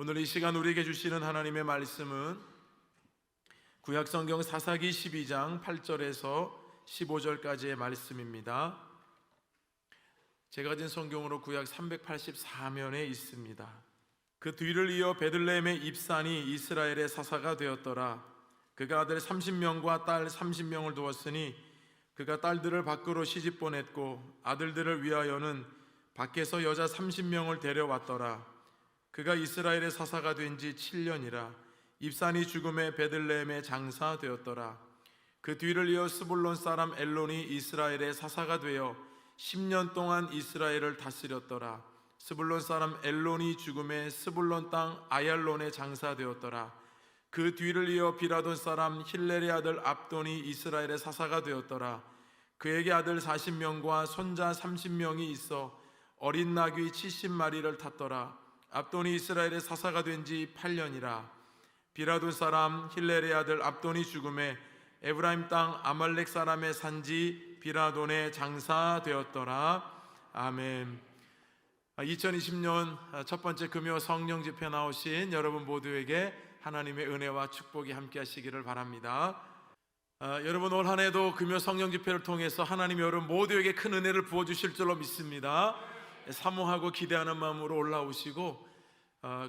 오늘 이 시간 우리에게 주시는 하나님의 말씀은 구약성경 사사기 12장 8절에서 15절까지의 말씀입니다. 제가 가진 성경으로 구약 384면에 있습니다. 그 뒤를 이어 베들레헴의 입산이 이스라엘의 사사가 되었더라. 그가 아들 30명과 딸 30명을 두었으니 그가 딸들을 밖으로 시집 보냈고 아들들을 위하여는 밖에서 여자 30명을 데려왔더라. 그가 이스라엘의 사사가 된 지 7년이라. 입산이 죽음에 베들레헴의 장사되었더라. 그 뒤를 이어 스불론 사람 엘론이 이스라엘의 사사가 되어 10년 동안 이스라엘을 다스렸더라. 스불론 사람 엘론이 죽음에 스불론 땅 아얄론의 장사되었더라. 그 뒤를 이어 비라돈 사람 힐렐의 아들 압돈이 이스라엘의 사사가 되었더라. 그에게 아들 40명과 손자 30명이 있어 어린 나귀 70마리를 탔더라. 압돈이 이스라엘의 사사가 된 지 8년이라. 비라돈 사람 힐렐의 아들 압돈이 죽음에 에브라임 땅 아말렉 사람의 산지 비라돈의 장사되었더라. 아멘. 2020년 첫 번째 금요 성령 집회 나오신 여러분 모두에게 하나님의 은혜와 축복이 함께 하시기를 바랍니다. 여러분 올 한 해도 금요 성령 집회를 통해서 하나님이 여러분 모두에게 큰 은혜를 부어주실 줄로 믿습니다. 사모하고 기대하는 마음으로 올라오시고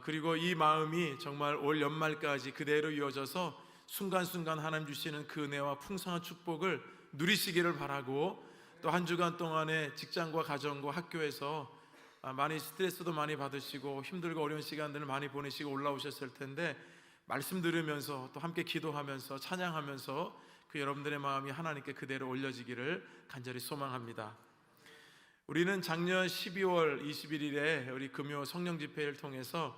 그리고 이 마음이 정말 올 연말까지 그대로 이어져서 순간순간 하나님 주시는 그 은혜와 풍성한 축복을 누리시기를 바라고, 또 한 주간 동안에 직장과 가정과 학교에서 많이 스트레스도 많이 받으시고 힘들고 어려운 시간들을 많이 보내시고 올라오셨을 텐데, 말씀 들으면서 또 함께 기도하면서 찬양하면서 그 여러분들의 마음이 하나님께 그대로 올려지기를 간절히 소망합니다. 우리는 작년 12월 21일에 우리 금요 성령 집회를 통해서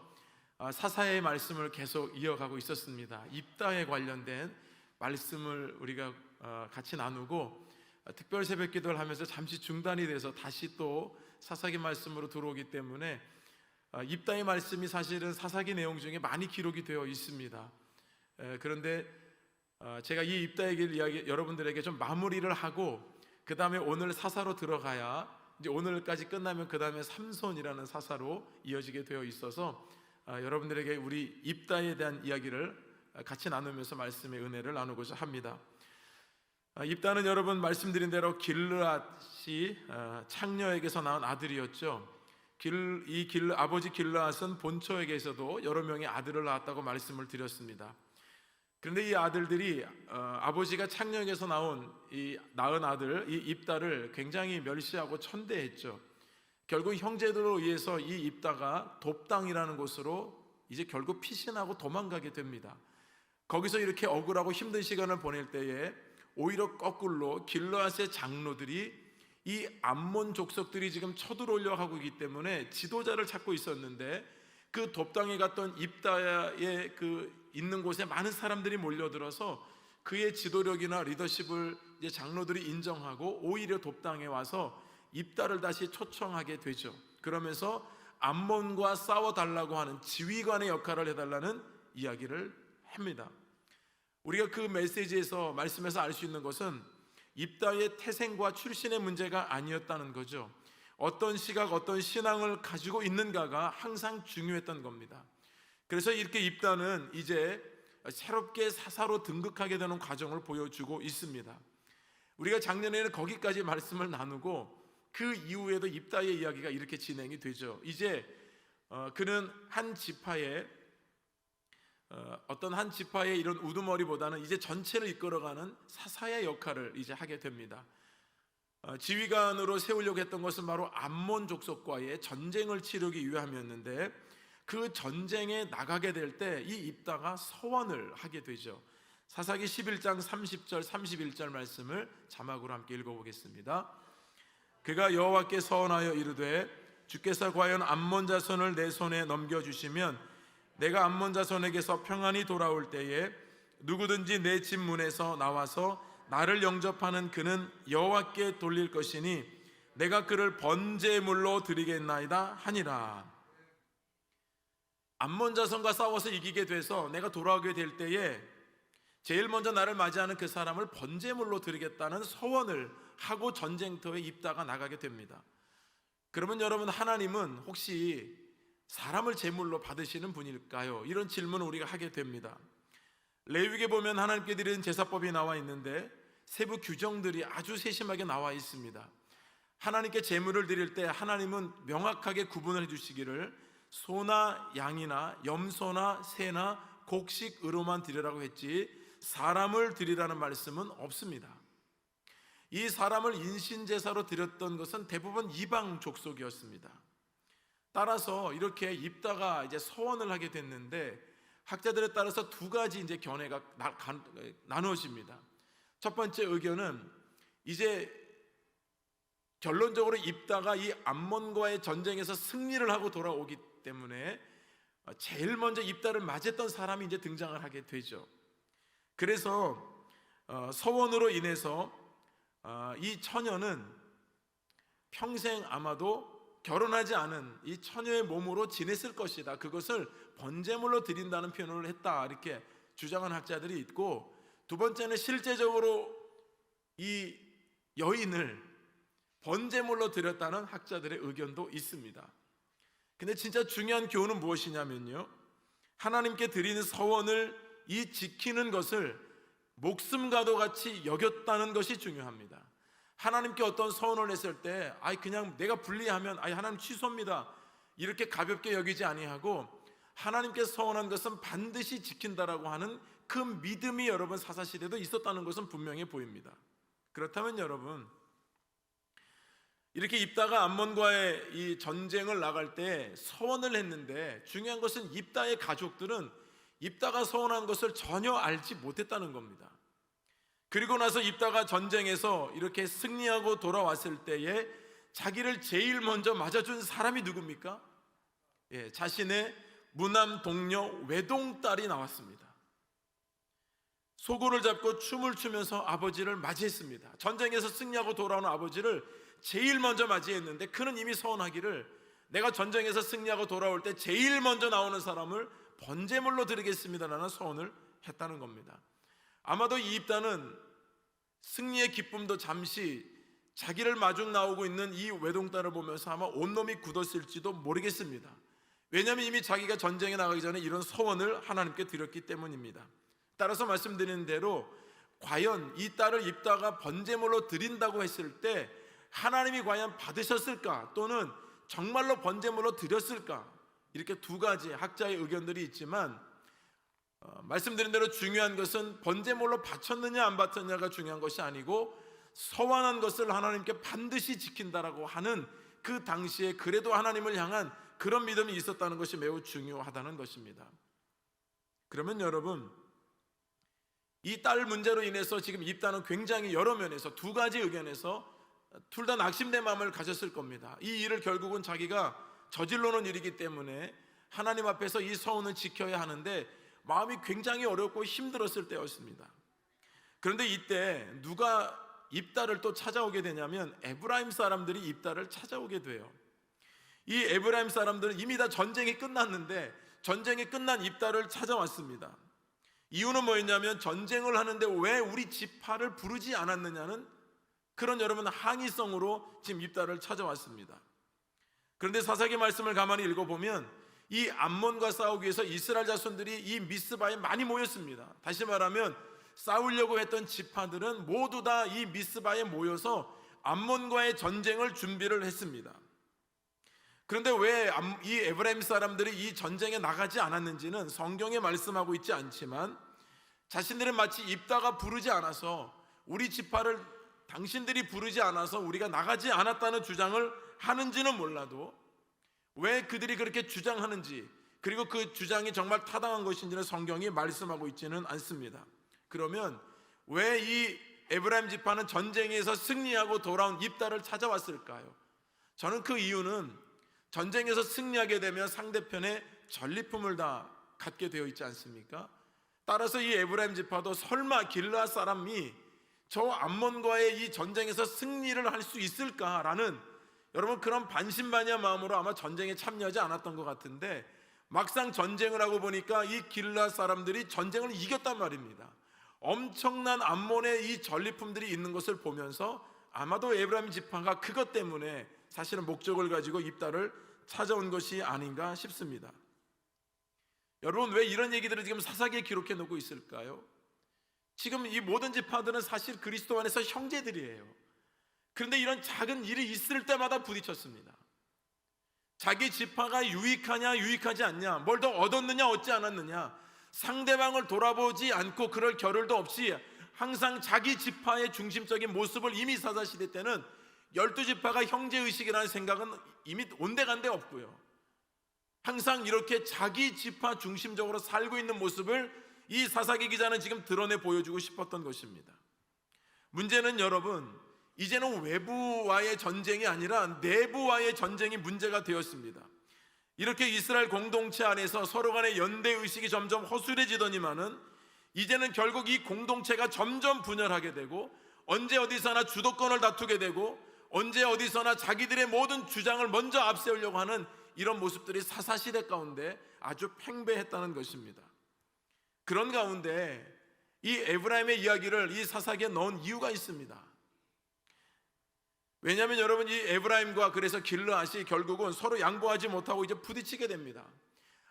사사의 말씀을 계속 이어가고 있었습니다. 입다에 관련된 말씀을 우리가 같이 나누고, 특별 새벽 기도를 하면서 잠시 중단이 돼서 다시 또 사사기 말씀으로 들어오기 때문에 입다의 말씀이 사실은 사사기 내용 중에 많이 기록이 되어 있습니다. 그런데 제가 이 입다의 길 이야기 여러분들에게 좀 마무리를 하고 그 다음에 오늘 사사로 들어가야, 이제 오늘까지 끝나면 그 다음에 삼손이라는 사사로 이어지게 되어 있어서 여러분들에게 우리 입다에 대한 이야기를 같이 나누면서 말씀의 은혜를 나누고자 합니다. 입다는 여러분 말씀드린 대로 길르앗이 창녀에게서 낳은 아들이었죠. 아버지 길르앗은 본처에게서도 여러 명의 아들을 낳았다고 말씀을 드렸습니다. 그런데 이 아들들이 아버지가 창녀에게서 낳은 아들 이 입다를 굉장히 멸시하고 천대했죠. 결국 형제들로 의해서 이 입다가 돕당이라는 곳으로 이제 결국 피신하고 도망가게 됩니다. 거기서 이렇게 억울하고 힘든 시간을 보낼 때에 오히려 거꾸로 길르앗의 장로들이 이 암몬 족속들이 지금 쳐들어오려 하고 있기 때문에 지도자를 찾고 있었는데, 그 돕당에 갔던 입다의 그 있는 곳에 많은 사람들이 몰려들어서 그의 지도력이나 리더십을 이제 장로들이 인정하고 오히려 돕당에 와서 입다를 다시 초청하게 되죠. 그러면서 암몬과 싸워달라고 하는 지휘관의 역할을 해달라는 이야기를 합니다. 우리가 그 메시지에서 말씀에서 알 수 있는 것은 입다의 태생과 출신의 문제가 아니었다는 거죠. 어떤 시각, 어떤 신앙을 가지고 있는가가 항상 중요했던 겁니다. 그래서 이렇게 입다는 이제 새롭게 사사로 등극하게 되는 과정을 보여주고 있습니다. 우리가 작년에는 거기까지 말씀을 나누고 그 이후에도 입다의 이야기가 이렇게 진행이 되죠. 이제 그는 한 지파의 어떤 한 지파의 이런 우두머리보다는 이제 전체를 이끌어가는 사사의 역할을 이제 하게 됩니다. 지휘관으로 세우려고 했던 것은 바로 암몬 족속과의 전쟁을 치르기 위함이었는데, 그 전쟁에 나가게 될 때 이 입다가 서원을 하게 되죠. 사사기 11장 30절 31절 말씀을 자막으로 함께 읽어보겠습니다. 그가 여호와께 서원하여 이르되 주께서 과연 암몬 자손을 내 손에 넘겨주시면 내가 암몬 자손에게서 평안히 돌아올 때에 누구든지 내 집 문에서 나와서 나를 영접하는 그는 여호와께 돌릴 것이니 내가 그를 번제물로 드리겠나이다 하니라. 암몬 자손과 싸워서 이기게 돼서 내가 돌아오게 될 때에 제일 먼저 나를 맞이하는 그 사람을 번제물로 드리겠다는 서원을 하고 전쟁터에 입다가 나가게 됩니다. 그러면 여러분, 하나님은 혹시 사람을 제물로 받으시는 분일까요? 이런 질문을 우리가 하게 됩니다. 레위기에 보면 하나님께 드리는 제사법이 나와 있는데 세부 규정들이 아주 세심하게 나와 있습니다. 하나님께 제물을 드릴 때 하나님은 명확하게 구분을 해주시기를 소나 양이나 염소나 새나 곡식으로만 드리라고 했지 사람을 드리라는 말씀은 없습니다. 이 사람을 인신제사로 드렸던 것은 대부분 이방 족속이었습니다. 따라서 이렇게 입다가 이제 서원을 하게 됐는데 학자들에 따라서 두 가지 이제 견해가 나누어집니다. 첫 번째 의견은 이제 결론적으로 입다가 이 암몬과의 전쟁에서 승리를 하고 돌아오기 때문에 제일 먼저 입다를 맞았던 사람이 이제 등장을 하게 되죠. 그래서 서원으로 인해서 이 처녀는 평생 아마도 결혼하지 않은 이 처녀의 몸으로 지냈을 것이다. 그것을 번제물로 드린다는 표현을 했다. 이렇게 주장한 학자들이 있고, 두 번째는 실제적으로 이 여인을 번제물로 드렸다는 학자들의 의견도 있습니다. 근데 진짜 중요한 교훈은 무엇이냐면요, 하나님께 드리는 서원을 이 지키는 것을 목숨과도 같이 여겼다는 것이 중요합니다. 하나님께 어떤 서원을 했을 때 그냥 내가 불리하면 하나님 취소입니다 이렇게 가볍게 여기지 아니하고 하나님께 서원한 것은 반드시 지킨다라고 하는 그 믿음이 여러분 사사시대도 있었다는 것은 분명해 보입니다. 그렇다면 여러분, 이렇게 입다가 암몬과의 이 전쟁을 나갈 때 서원을 했는데 중요한 것은 입다의 가족들은 입다가 서원한 것을 전혀 알지 못했다는 겁니다. 그리고 나서 입다가 전쟁에서 이렇게 승리하고 돌아왔을 때에 자기를 제일 먼저 맞아준 사람이 누굽니까? 자신의 무남 동료 외동딸이 나왔습니다. 소고를 잡고 춤을 추면서 아버지를 맞이했습니다. 전쟁에서 승리하고 돌아오는 아버지를 제일 먼저 맞이했는데 그는 이미 서원하기를 내가 전쟁에서 승리하고 돌아올 때 제일 먼저 나오는 사람을 번제물로 드리겠습니다라는 서원을 했다는 겁니다. 아마도 이 입다는 승리의 기쁨도 잠시 자기를 마중 나오고 있는 이 외동딸을 보면서 아마 온몸이 굳었을지도 모르겠습니다. 왜냐하면 이미 자기가 전쟁에 나가기 전에 이런 서원을 하나님께 드렸기 때문입니다. 따라서 말씀드리는 대로 과연 이 딸을 입다가 번제물로 드린다고 했을 때 하나님이 과연 받으셨을까, 또는 정말로 번제물로 드렸을까, 이렇게 두 가지 학자의 의견들이 있지만 말씀드린 대로 중요한 것은 번제물로 바쳤느냐 안 바쳤느냐가 중요한 것이 아니고 서원한 것을 하나님께 반드시 지킨다라고 하는 그 당시에 그래도 하나님을 향한 그런 믿음이 있었다는 것이 매우 중요하다는 것입니다. 그러면 여러분, 이 딸 문제로 인해서 지금 입다는 굉장히 여러 면에서 두 가지 의견에서 둘 다 낙심된 마음을 가졌을 겁니다. 이 일을 결국은 자기가 저질러 놓은 일이기 때문에 하나님 앞에서 이 서원을 지켜야 하는데 마음이 굉장히 어렵고 힘들었을 때였습니다. 그런데 이때 누가 입다를 또 찾아오게 되냐면 에브라임 사람들이 입다를 찾아오게 돼요. 이 에브라임 사람들은 이미 다 전쟁이 끝났는데 전쟁이 끝난 입다를 찾아왔습니다. 이유는 뭐였냐면 전쟁을 하는데 왜 우리 지파를 부르지 않았느냐는 그런 여러분 항의성으로 지금 입다를 찾아왔습니다. 그런데 사사기 말씀을 가만히 읽어보면 이 암몬과 싸우기 위해서 이스라엘 자손들이 이 미스바에 많이 모였습니다. 다시 말하면 싸우려고 했던 지파들은 모두 다 이 미스바에 모여서 암몬과의 전쟁을 준비를 했습니다. 그런데 왜 이 에브라임 사람들이 이 전쟁에 나가지 않았는지는 성경에 말씀하고 있지 않지만 자신들은 마치 입다가 부르지 않아서 우리 지파를 당신들이 부르지 않아서 우리가 나가지 않았다는 주장을 하는지는 몰라도 왜 그들이 그렇게 주장하는지, 그리고 그 주장이 정말 타당한 것인지는 성경이 말씀하고 있지는 않습니다. 그러면 왜 이 에브라임 지파는 전쟁에서 승리하고 돌아온 입다를 찾아왔을까요? 저는 그 이유는 전쟁에서 승리하게 되면 상대편의 전리품을 다 갖게 되어 있지 않습니까? 따라서 이 에브라임 지파도 설마 길르앗 사람이 저 암몬과의 이 전쟁에서 승리를 할 수 있을까라는 여러분 그런 반신반의한 마음으로 아마 전쟁에 참여하지 않았던 것 같은데 막상 전쟁을 하고 보니까 이 길르앗 사람들이 전쟁을 이겼단 말입니다. 엄청난 암몬의 이 전리품들이 있는 것을 보면서 아마도 에브라임 지파가 그것 때문에 사실은 목적을 가지고 입다를 찾아온 것이 아닌가 싶습니다. 여러분, 왜 이런 얘기들을 지금 사사기에 기록해 놓고 있을까요? 지금 이 모든 지파들은 사실 그리스도 안에서 형제들이에요. 그런데 이런 작은 일이 있을 때마다 부딪혔습니다. 자기 지파가 유익하냐 유익하지 않냐, 뭘 더 얻었느냐 얻지 않았느냐, 상대방을 돌아보지 않고 그럴 겨를도 없이 항상 자기 지파의 중심적인 모습을 이미 사사시대 때는 12지파가 형제의식이라는 생각은 이미 온데간데 없고요, 항상 이렇게 자기 지파 중심적으로 살고 있는 모습을 이 사사기 기자는 지금 드러내 보여주고 싶었던 것입니다. 문제는 여러분, 이제는 외부와의 전쟁이 아니라 내부와의 전쟁이 문제가 되었습니다. 이렇게 이스라엘 공동체 안에서 서로 간의 연대의식이 점점 허술해지더니만은 이제는 결국 이 공동체가 점점 분열하게 되고, 언제 어디서나 주도권을 다투게 되고, 언제 어디서나 자기들의 모든 주장을 먼저 앞세우려고 하는 이런 모습들이 사사시대 가운데 아주 팽배했다는 것입니다. 그런 가운데 이 에브라임의 이야기를 이 사사기에 넣은 이유가 있습니다. 왜냐하면 여러분, 이 에브라임과 그래서 길르앗이 결국은 서로 양보하지 못하고 이제 부딪히게 됩니다.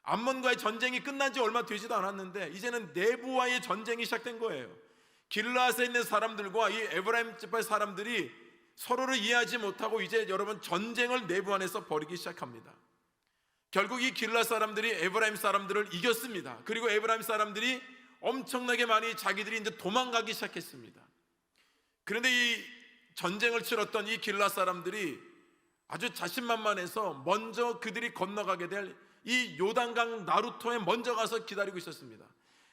암몬과의 전쟁이 끝난 지 얼마 되지도 않았는데 이제는 내부와의 전쟁이 시작된 거예요. 길르앗에 있는 사람들과 이 에브라임 지파의 사람들이 서로를 이해하지 못하고 이제 여러분 전쟁을 내부 안에서 벌이기 시작합니다. 결국 이 길르앗 사람들이 에브라임 사람들을 이겼습니다. 그리고 에브라임 사람들이 엄청나게 많이 자기들이 이제 도망가기 시작했습니다. 그런데 이 전쟁을 치렀던 이 길르앗 사람들이 아주 자신만만해서 먼저 그들이 건너가게 될 이 요단강 나루토에 먼저 가서 기다리고 있었습니다.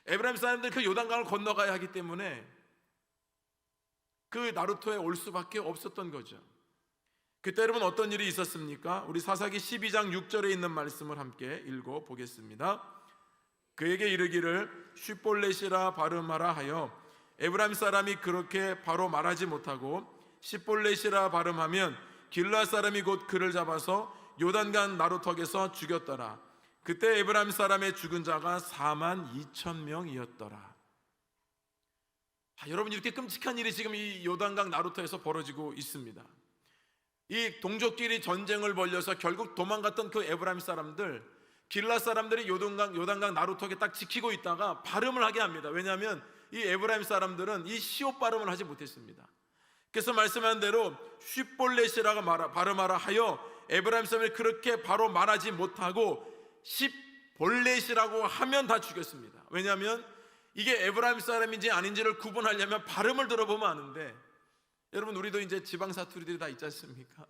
에브라임 사람들이 그 요단강을 건너가야 하기 때문에 그 나루토에 올 수밖에 없었던 거죠. 그때 여러분 어떤 일이 있었습니까? 우리 사사기 12장 6절에 있는 말씀을 함께 읽어보겠습니다. 그에게 이르기를 쉿볼렛이라 발음하라 하여 에브라임 사람이 그렇게 바로 말하지 못하고 쉿볼렛이라 발음하면 길르앗 사람이 곧 그를 잡아서 요단강 나루턱에서 죽였더라. 그때 에브라임 사람의 죽은 자가 42,000명이었더라. 여러분, 이렇게 끔찍한 일이 지금 이 요단강 나루터에서 벌어지고 있습니다. 이 동족끼리 전쟁을 벌여서 결국 도망갔던 그 에브라임 사람들, 길르앗 사람들이 요단강 나루턱에 딱 지키고 있다가 발음을 하게 합니다. 왜냐하면 이 에브라임 사람들은 이 시옷 발음을 하지 못했습니다. 그래서 말씀한 대로 쉿볼렛이라고 발음하라 하여 에브라임 사람이 그렇게 바로 말하지 못하고 쉿볼렛이라고 하면 다 죽였습니다. 왜냐하면 이게 에브라임 사람인지 아닌지를 구분하려면 발음을 들어보면 아는데, 여러분 우리도 이제 지방 사투리들이 다 있지 않습니까?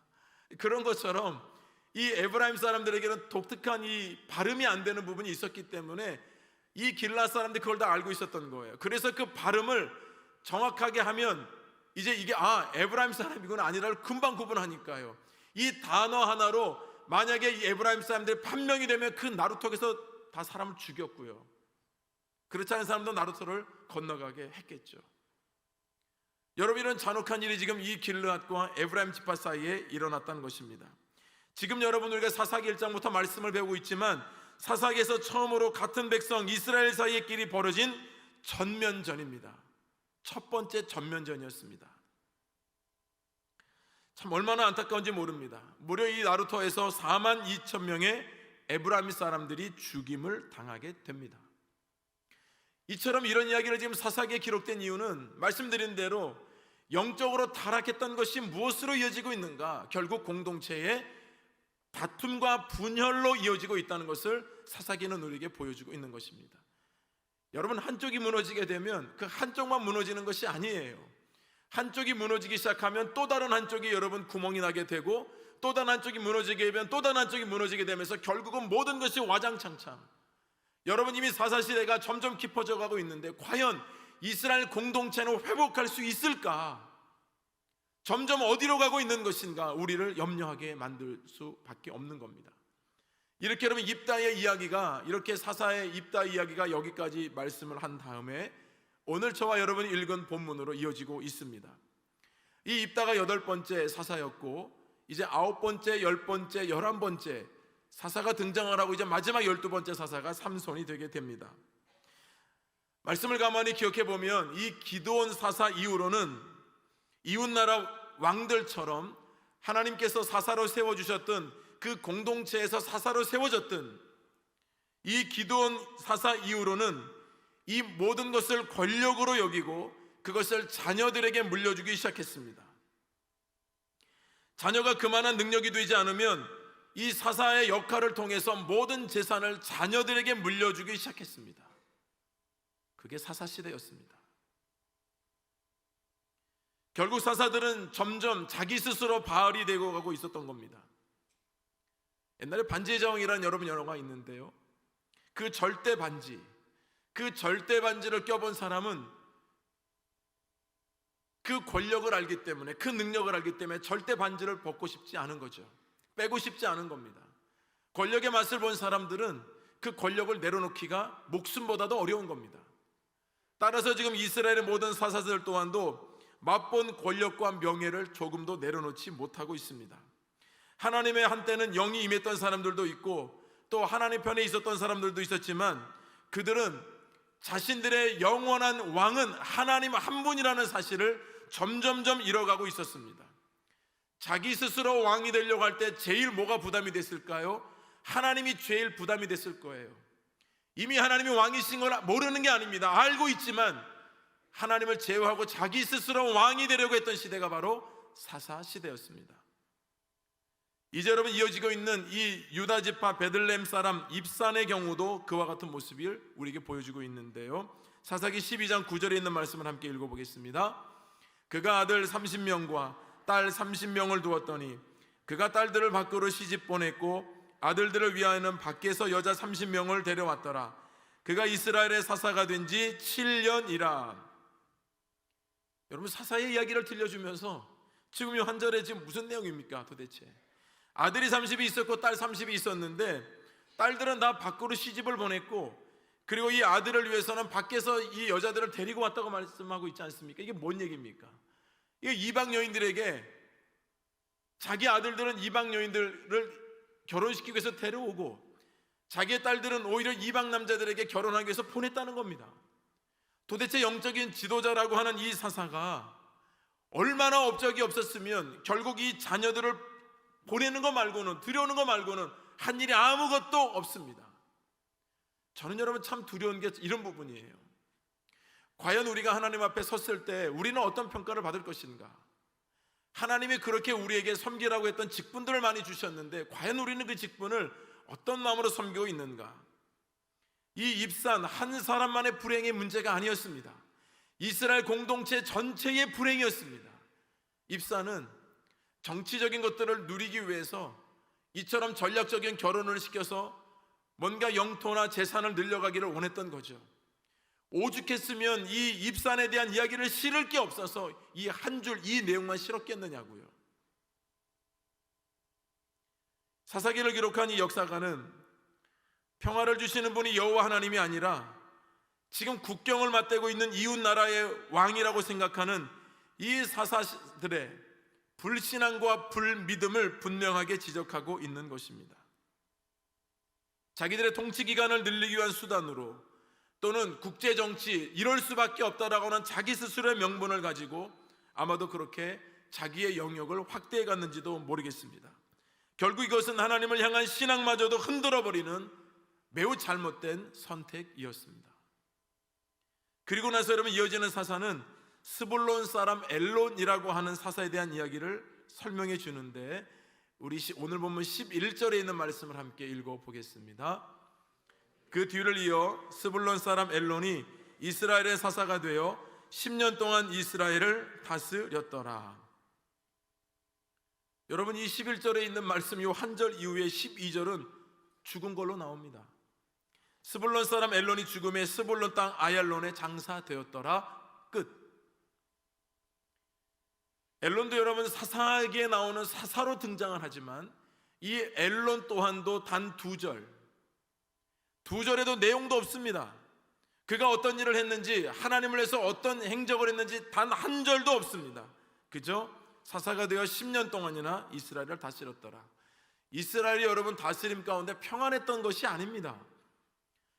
그런 것처럼 이 에브라임 사람들에게는 독특한 이 발음이 안 되는 부분이 있었기 때문에 이 길르앗 사람들이 그걸 다 알고 있었던 거예요. 그래서 그 발음을 정확하게 하면 이제 이게 에브라임 사람이구나 아니라를 금방 구분하니까요. 이 단어 하나로 만약에 이 에브라임 사람들이 판명이 되면 그 나루턱에서 다 사람을 죽였고요, 그렇지 않은 사람도 나루터를 건너가게 했겠죠. 여러분, 이런 잔혹한 일이 지금 이 길르앗과 에브라임 지파 사이에 일어났다는 것입니다. 지금 여러분 우리가 사사기 1장부터 말씀을 배우고 있지만 사사기에서 처음으로 같은 백성 이스라엘 사이의 길이 벌어진 전면전입니다. 첫 번째 전면전이었습니다. 참 얼마나 안타까운지 모릅니다. 무려 이 나루터에서 42,000명의 에브라임 사람들이 죽임을 당하게 됩니다. 이처럼 이런 이야기를 지금 사사기에 기록된 이유는 말씀드린 대로 영적으로 타락했던 것이 무엇으로 이어지고 있는가? 결국 공동체의 다툼과 분열로 이어지고 있다는 것을 사사기는 우리에게 보여주고 있는 것입니다. 여러분, 한쪽이 무너지게 되면 그 한쪽만 무너지는 것이 아니에요. 한쪽이 무너지기 시작하면 또 다른 한쪽이 여러분 구멍이 나게 되고, 또 다른 한쪽이 무너지게 되면 또 다른 한쪽이 무너지게 되면서 결국은 모든 것이 와장창창. 여러분, 이미 사사시대가 점점 깊어져 가고 있는데 과연 이스라엘 공동체는 회복할 수 있을까? 점점 어디로 가고 있는 것인가? 우리를 염려하게 만들 수밖에 없는 겁니다. 이렇게 여러분 입다의 이야기가, 이렇게 사사의 입다 이야기가 여기까지 말씀을 한 다음에 오늘 저와 여러분이 읽은 본문으로 이어지고 있습니다. 이 입다가 8번째 사사였고 이제 9번째, 10번째, 11번째 사사가 등장을 하고 이제 마지막 12번째 사사가 삼손이 되게 됩니다. 말씀을 가만히 기억해 보면 이 기드온 사사 이후로는 이웃나라 왕들처럼 하나님께서 사사로 세워주셨던 그 공동체에서 사사로 세워졌던 이 기드온 사사 이후로는 이 모든 것을 권력으로 여기고 그것을 자녀들에게 물려주기 시작했습니다. 자녀가 그만한 능력이 되지 않으면 이 사사의 역할을 통해서 모든 재산을 자녀들에게 물려주기 시작했습니다. 그게 사사 시대였습니다. 결국 사사들은 점점 자기 스스로 바알이 되고 가고 있었던 겁니다. 옛날에 반지의 제왕이라는 여러분 영화가 있는데요, 그 절대 반지를 껴본 사람은 그 권력을 알기 때문에, 그 능력을 알기 때문에 절대 반지를 벗고 싶지 않은 거죠. 빼고 싶지 않은 겁니다. 권력의 맛을 본 사람들은 그 권력을 내려놓기가 목숨보다도 어려운 겁니다. 따라서 지금 이스라엘의 모든 사사들 또한도 맛본 권력과 명예를 조금도 내려놓지 못하고 있습니다. 하나님의 한때는 영이 임했던 사람들도 있고 또 하나님 편에 있었던 사람들도 있었지만 그들은 자신들의 영원한 왕은 하나님 한 분이라는 사실을 점점점 잃어가고 있었습니다. 자기 스스로 왕이 되려고 할 때 제일 뭐가 부담이 됐을까요? 하나님이 제일 부담이 됐을 거예요. 이미 하나님이 왕이신 걸 모르는 게 아닙니다. 알고 있지만 하나님을 제어하고 자기 스스로 왕이 되려고 했던 시대가 바로 사사 시대였습니다. 이제 여러분 이어지고 있는 이 유다 지파 베들레헴 사람 입산의 경우도 그와 같은 모습을 우리에게 보여주고 있는데요, 사사기 12장 9절에 있는 말씀을 함께 읽어보겠습니다. 그가 아들 30명과 딸 30명을 두었더니 그가 딸들을 밖으로 시집 보냈고 아들들을 위하여는 밖에서 여자 30명을 데려왔더라. 그가 이스라엘의 사사가 된 지 7년이라. 여러분, 사사의 이야기를 들려주면서 지금 이 한 절에 지금 무슨 내용입니까 도대체? 아들이 30이 있었고 딸 30이 있었는데 딸들은 다 밖으로 시집을 보냈고 그리고 이 아들을 위해서는 밖에서 이 여자들을 데리고 왔다고 말씀하고 있지 않습니까? 이게 뭔 얘기입니까? 이게 이방 여인들에게, 자기 아들들은 이방 여인들을 결혼시키기 위해서 데려오고 자기의 딸들은 오히려 이방 남자들에게 결혼하기 위해서 보냈다는 겁니다. 도대체 영적인 지도자라고 하는 이 사사가 얼마나 업적이 없었으면 결국 이 자녀들을 보내는 거 말고는, 들여오는 거 말고는 한 일이 아무것도 없습니다. 저는 여러분 참 두려운 게 이런 부분이에요. 과연 우리가 하나님 앞에 섰을 때 우리는 어떤 평가를 받을 것인가? 하나님이 그렇게 우리에게 섬기라고 했던 직분들을 많이 주셨는데 과연 우리는 그 직분을 어떤 마음으로 섬기고 있는가? 이 입산 한 사람만의 불행의 문제가 아니었습니다. 이스라엘 공동체 전체의 불행이었습니다. 입산은 정치적인 것들을 누리기 위해서 이처럼 전략적인 결혼을 시켜서 뭔가 영토나 재산을 늘려가기를 원했던 거죠. 오죽했으면 이 입산에 대한 이야기를 실을 게 없어서 이 한 줄 이 내용만 실었겠느냐고요. 사사기를 기록한 이 역사가는 평화를 주시는 분이 여호와 하나님이 아니라 지금 국경을 맞대고 있는 이웃 나라의 왕이라고 생각하는 이 사사들의 불신앙과 불μid음을 분명하게 지적하고 있는 것입니다. 자기들의 통치 기간을 늘리기 위한 수단으로 또는 국제정치 이럴 수밖에 없다라고 하는 자기 스스로의 명분을 가지고 아마도 그렇게 자기의 영역을 확대해 갔는지도 모르겠습니다. 결국 이것은 하나님을 향한 신앙마저도 흔들어버리는 매우 잘못된 선택이었습니다. 그리고 나서 여러분 이어지는 사사는 스불론 사람 엘론이라고 하는 사사에 대한 이야기를 설명해 주는데 우리 오늘 본문 11절에 있는 말씀을 함께 읽어보겠습니다. 그 뒤를 이어 스불론 사람 엘론이 이스라엘의 사사가 되어 10년 동안 이스라엘을 다스렸더라. 여러분 이 11절에 있는 말씀 이 한 절 이후에 12절은 죽은 걸로 나옵니다. 스불론 사람 엘론이 죽음에 스불론 땅 아얄론에 장사되었더라. 끝. 엘론도 여러분 사사기에 나오는 사사로 등장을 하지만 이 엘론 또한도 단 두 절에도 내용도 없습니다. 그가 어떤 일을 했는지, 하나님을 위해서 어떤 행적을 했는지 단 한 절도 없습니다. 그저 사사가 되어 10년 동안이나 이스라엘을 다스렸더라. 이스라엘이 여러분 다스림 가운데 평안했던 것이 아닙니다.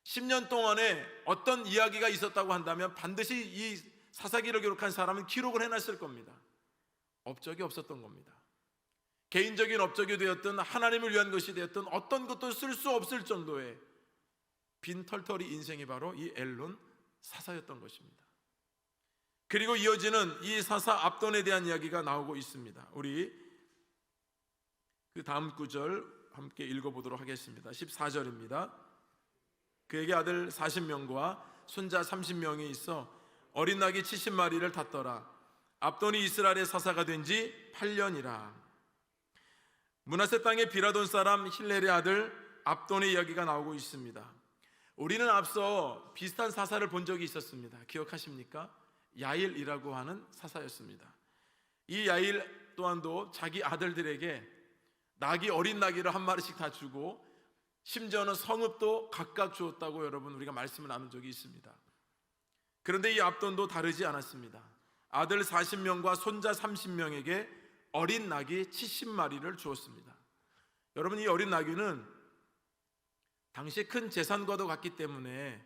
10년 동안에 어떤 이야기가 있었다고 한다면 반드시 이 사사기를 기록한 사람은 기록을 해놨을 겁니다. 업적이 없었던 겁니다. 개인적인 업적이 되었든 하나님을 위한 것이 되었든 어떤 것도 쓸 수 없을 정도의 빈털터리 인생이 바로 이 엘론 사사였던 것입니다. 그리고 이어지는 이 사사 압돈에 대한 이야기가 나오고 있습니다. 우리 그 다음 구절 함께 읽어보도록 하겠습니다. 14절입니다. 그에게 아들 40명과 손자 30명이 있어 어린 낙이 70마리를 탔더라. 압돈이 이스라엘의 사사가 된 지 8년이라. 므낫세 땅의 비라돈 사람 힐렐의 아들 압돈의 이야기가 나오고 있습니다. 우리는 앞서 비슷한 사사를 본 적이 있었습니다. 기억하십니까? 야일이라고 하는 사사였습니다. 이 야일 또한도 자기 아들들에게 낙이 어린 낙이를 한 마리씩 다 주고 심지어는 성읍도 각각 주었다고 여러분 우리가 말씀을 나눈 적이 있습니다. 그런데 이 압돈도 다르지 않았습니다. 아들 40명과 손자 30명에게 어린 낙이 70마리를 주었습니다. 여러분, 이 어린 낙이는 당시 큰 재산과도 같기 때문에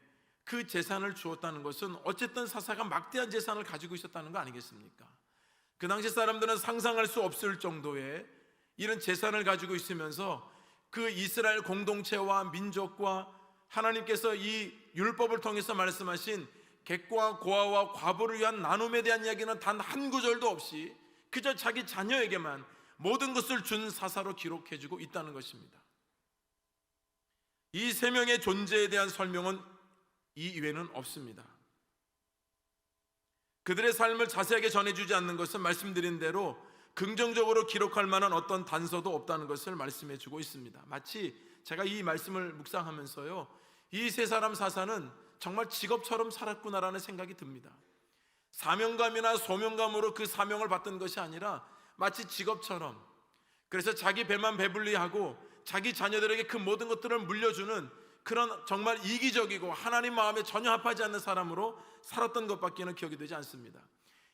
그 재산을 주었다는 것은 어쨌든 사사가 막대한 재산을 가지고 있었다는 거 아니겠습니까? 그 당시 사람들은 상상할 수 없을 정도의 이런 재산을 가지고 있으면서 그 이스라엘 공동체와 민족과 하나님께서 이 율법을 통해서 말씀하신 객과 고아와 과부를 위한 나눔에 대한 이야기는 단 한 구절도 없이 그저 자기 자녀에게만 모든 것을 준 사사로 기록해주고 있다는 것입니다. 이 세 명의 존재에 대한 설명은 이 이외에는 없습니다. 그들의 삶을 자세하게 전해주지 않는 것은 말씀드린 대로 긍정적으로 기록할 만한 어떤 단서도 없다는 것을 말씀해주고 있습니다. 마치 제가 이 말씀을 묵상하면서요, 이 세 사람 사사는 정말 직업처럼 살았구나라는 생각이 듭니다. 사명감이나 소명감으로 그 사명을 받던 것이 아니라 마치 직업처럼, 그래서 자기 배만 배불리하고 자기 자녀들에게 그 모든 것들을 물려주는 그런 정말 이기적이고 하나님 마음에 전혀 합하지 않는 사람으로 살았던 것밖에는 기억이 되지 않습니다.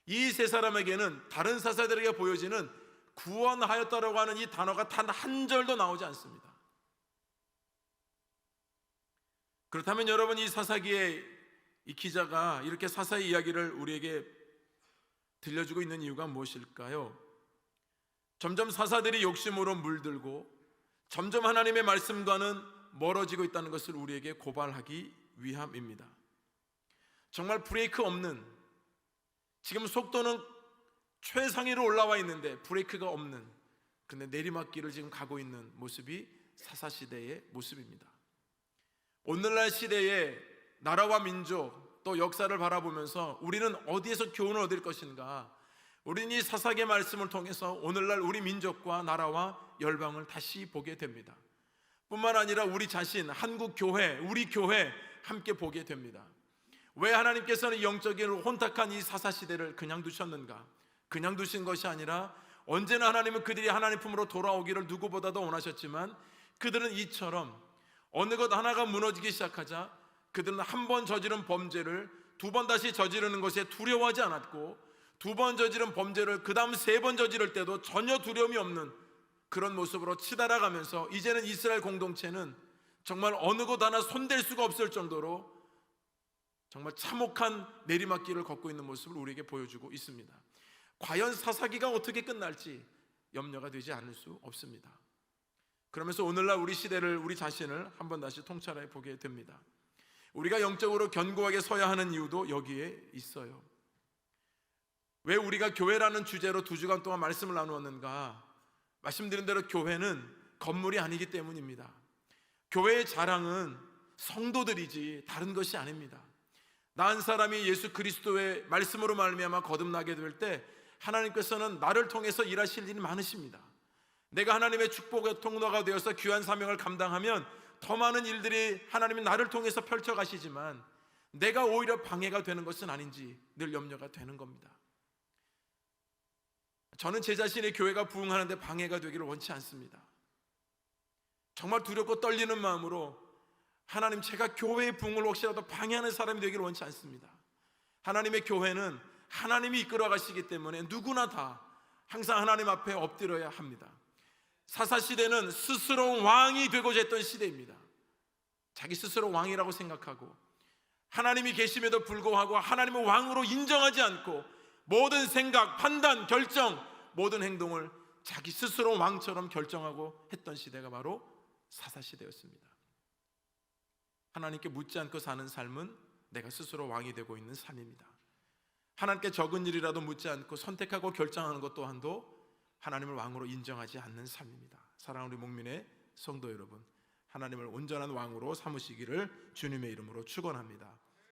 이 세 사람에게는 다른 사사들에게 보여지는 구원하였다라고 하는 이 단어가 단 한 절도 나오지 않습니다. 그렇다면 여러분, 이 사사기의 이 기자가 이렇게 사사의 이야기를 우리에게 들려주고 있는 이유가 무엇일까요? 점점 사사들이 욕심으로 물들고 점점 하나님의 말씀과는 멀어지고 있다는 것을 우리에게 고발하기 위함입니다. 정말 브레이크 없는, 지금 속도는 최상위로 올라와 있는데 브레이크가 없는, 근데 내리막길을 지금 가고 있는 모습이 사사시대의 모습입니다. 오늘날 시대의 나라와 민족 또 역사를 바라보면서 우리는 어디에서 교훈을 얻을 것인가? 우리는 이 사사기의 말씀을 통해서 오늘날 우리 민족과 나라와 열방을 다시 보게 됩니다. 뿐만 아니라 우리 자신, 한국 교회, 우리 교회 함께 보게 됩니다. 왜 하나님께서는 영적인 혼탁한 이 사사시대를 그냥 두셨는가? 그냥 두신 것이 아니라 언제나 하나님은 그들이 하나님 품으로 돌아오기를 누구보다도 원하셨지만 그들은 이처럼 어느 것 하나가 무너지기 시작하자 그들은 한 번 저지른 범죄를 두 번 다시 저지르는 것에 두려워하지 않았고, 두 번 저지른 범죄를 그 다음 세 번 저지를 때도 전혀 두려움이 없는 그런 모습으로 치달아가면서 이제는 이스라엘 공동체는 정말 어느 것 하나 손댈 수가 없을 정도로 정말 참혹한 내리막길을 걷고 있는 모습을 우리에게 보여주고 있습니다. 과연 사사기가 어떻게 끝날지 염려가 되지 않을 수 없습니다. 그러면서 오늘날 우리 시대를, 우리 자신을 한번 다시 통찰해 보게 됩니다. 우리가 영적으로 견고하게 서야 하는 이유도 여기에 있어요. 왜 우리가 교회라는 주제로 2주간 동안 말씀을 나누었는가? 말씀드린 대로 교회는 건물이 아니기 때문입니다. 교회의 자랑은 성도들이지 다른 것이 아닙니다. 나 한 사람이 예수 그리스도의 말씀으로 말미암아 거듭나게 될 때 하나님께서는 나를 통해서 일하실 일이 많으십니다. 내가 하나님의 축복의 통로가 되어서 귀한 사명을 감당하면 더 많은 일들이 하나님이 나를 통해서 펼쳐가시지만 내가 오히려 방해가 되는 것은 아닌지 늘 염려가 되는 겁니다. 저는 제 자신의 교회가 부흥하는데 방해가 되기를 원치 않습니다. 정말 두렵고 떨리는 마음으로 하나님, 제가 교회의 부흥을 혹시라도 방해하는 사람이 되기를 원치 않습니다. 하나님의 교회는 하나님이 이끌어 가시기 때문에 누구나 다 항상 하나님 앞에 엎드려야 합니다. 사사시대는 스스로 왕이 되고자 했던 시대입니다. 자기 스스로 왕이라고 생각하고 하나님이 계심에도 불구하고 하나님을 왕으로 인정하지 않고 모든 생각, 판단, 결정, 모든 행동을 자기 스스로 왕처럼 결정하고 했던 시대가 바로 사사시대였습니다. 하나님께 묻지 않고 사는 삶은 내가 스스로 왕이 되고 있는 삶입니다. 하나님께 적은 일이라도 묻지 않고 선택하고 결정하는 것 또한도 하나님을 왕으로 인정하지 않는 삶입니다. 사랑하는 우리 목민의 성도 여러분, 하나님을 온전한 왕으로 삼으시기를 주님의 이름으로 축원합니다.